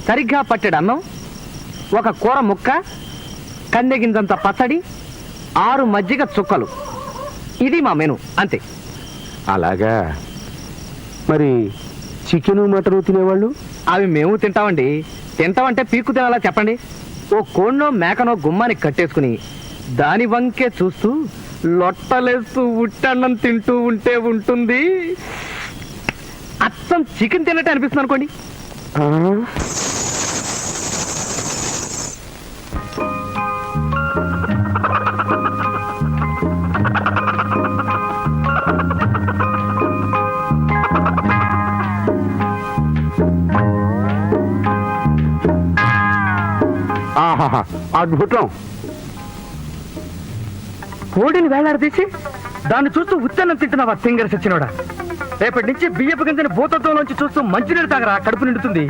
సరిగ్గా పట్టెడు అన్నం, ఒక కూర ముక్క, కందెగింజంత పచ్చడి, 6 మజ్జిగ చుక్కలు. ఇది మా మెను అంతే. అలాగా? మరి చికెను మటను తినేవాళ్ళు? అవి మేము తింటామండి. తింటామంటే పీక్కు తినాలా చెప్పండి? ఓ కోణ్ణో మేకనో గుమ్మానికి కట్టేసుకుని దాని వంకే చూస్తూ లొట్టలేస్తూ ఉట్టన్నం తింటూ ఉంటే ఉంటుంది. అచ్చం చికెన్ తిన్నట్టు అనిపిస్తుంది అనుకోండి. ఆహాహా, అద్భుతం. కోడిని వేలాడదీసి దాన్ని చూస్తూ ఉత్తన్నం తింటున్నావా తింగర సచ్చినోడా? రేపటి నుంచి బియ్యపు గింజని భూతత్వంలోంచి చూస్తూ మంచినీళ్ళు తాగరా, కడుపు నిండుతుంది.